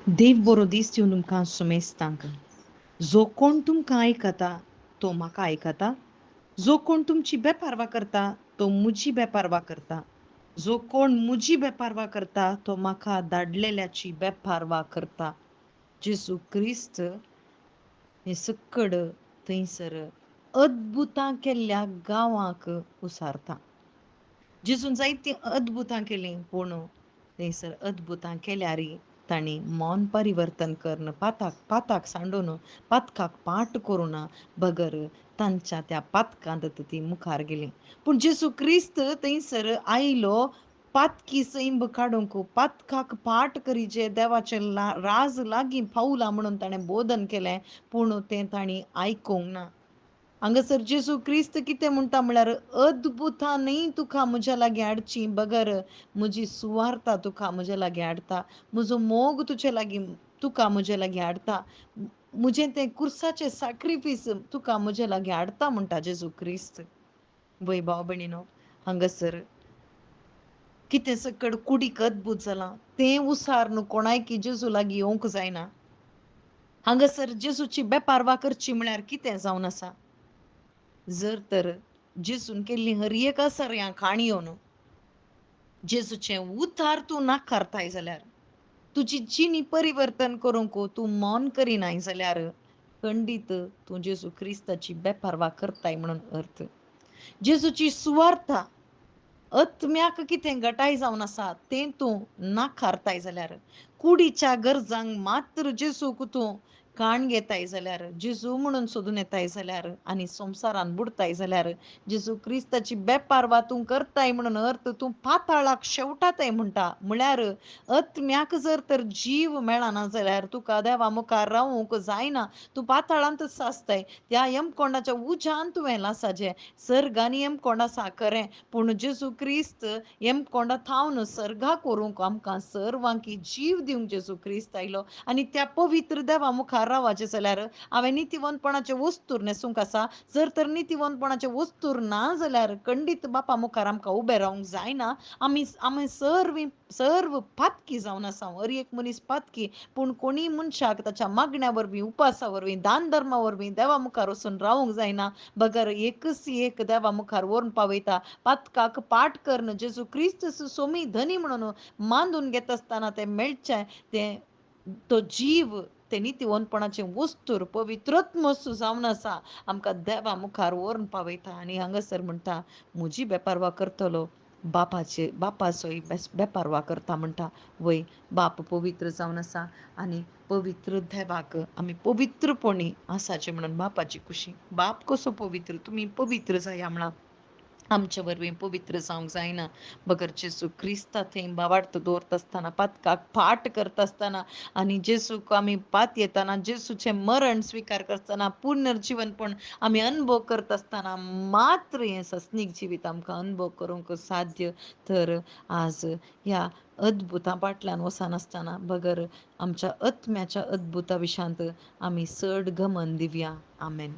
देव बरो दीस दिवन तुमकां सुमेस्तांक. जो कोण तुमकां आयकता तो म्हाका आयकता. जो कोण तुमची बेपारवा करता तो म्हजी बेपारवा करता. जो कोण म्हजी बेपारवा करता तो म्हाका धाडलेल्याची बेपारवा करता. जेसू क्रिस्त हे सकड थंयसर अद्भुतां केल्ल्या गांवांक उसारता. जेजून जायतीं अद्भुतां केलीं पूण थंयसर अद्भुतां केल्यार तांणी मौन परिवर्तन करून पाताक सांडून पातकाक पाट करून बगर तांच्या त्या पातकांत ती मुखार गेली. पूण जेसू क्रिस्त थंयसर आयलो पातकी सैंब काडूंक पातकाक पाट करी जे देवाचे राज लागीं पावला म्हणून ताणें बोधन केलें पूण तें तांणी आयकूंक ना. हांगासर जेसू क्रिस्त कितें म्हणटा म्हळ्यार अद्भुतांनी तुका म्हज्या लागीं हाडची बगर म्हजी सुवार्ता तुका म्हज्या लागीं हाडटा. म्हजो मोग तुजे लागीं तुका म्हजे लागीं हाडटा. म्हजें तें कुर्साचें सॅक्रिफीस तुका म्हजे लागीं हाडटा म्हणटा जेजू क्रिस्त. वय भाव भयणीनो, हांगासर कितें सकड कुडीक अद्भुत जालां तें उसार न्हू कोणायकी जेजू लागीं येवंक जायना. हांगासर जेजूची बेपारवा करची म्हळ्यार कितें जावन आसा. जर तर जेजून केल्ली हर एक आसर ह्या काणयोन जेजूचें उतार तूं नाकारताय जाल्यार तुजी जिणी परिवर्तन करूंक तूं मौन करिनाय जाल्यार खंडीत तूं जेजू क्रिस्ताची बेपारवा करताय म्हणून अर्थ. जेजूची सुवार्ता आत्म्याक कितें गटाय जावन आसा तें तूं नाकारताय जाल्यार कुडीच्या गरजांक मात्र जेजूक तूं काण घेताय जाल्यार जेजू म्हणून सोदून येताय जाल्यार आनी संवसारान बुडताय जाल्यार जेजू क्रिस्ताची बेपारवा तूं करताय म्हणून अर्थ तूं पाताळाक शेवटाताय म्हणटा. म्हळ्यार आत्म्याक जर तर जीव मेळना जाल्यार तुका देवा मुखार रावूंक जायना. तूं पाताळांतच सासताय. त्या यमकोंडाच्या उज्यान तुवें लासाजें सर्गान यमकोंड आसा खरें पूण जेजू क्रिस्त यमकोंडा थावन सर्गाक व्हरूंक आमकां सर्वांकी जीव दिवंक जेजू क्रिस्त आयलो आनी त्या पवित्र देवा मुखार रावचें जाल्यार हांवें नितीवंतपणाचे वस्तूर न्हेसूंक आसा. जर तर नितीवंतपणाचे वस्तूर ना जाल्यार खंडीत बापा मुखार आमकां उबें रावंक जायना. आमी सर्व पातकी जावन आसा. हर एक मनीस पातकी पूण कोणी मनशाक ताच्या मागण्या वरवीं उपासा वरवीं दान धर्मा वरवीं देवा मुखार वचून रावंक जायना. बगर एकच एक देवा मुखार व्हरून पावयता. पातकाक पाट करून जेजू क्रिस्त सोमी धनी म्हणून मानून घेता आसतना तें मेळचें तें तो जीव ते नितीवंतपणाचे वस्तूर पवित्रत्म जावन आसा आमकां देवा मुखार व्हरून पावयता. आनी हांगासर म्हणटा म्हजी बेपारवा करतलो बापाचोय बेपारवा करता म्हणटा. वय बाप पवित्र जावन आसा आनी पवित्र देवाक आमी पवित्रपणी आसाचे म्हणून बापाची खुशी. बाप कसो पवित्र तुमी पवित्र जाया म्हणा आमचे वरवीं पवित्र जावंक जायना. बगर जेजू क्रिस्ता थंय बावार्थ दवरता आसतना पातकाक पाट करता आसतना आनी जेजूक आमी पात येताना जेजूचें मरण स्विकार करतना पुनर्जीवनपण आमी अनुभव करता आसतना मात्र हें सस्नीक जिवीत आमकां अनुभव करूंक साध्य. तर आज ह्या अद्भुतां फाटल्यान वचनासतना बगर आमच्या आत्म्याच्या अद्भुता विशांत आमी चड घमंड दिवया. आमेन.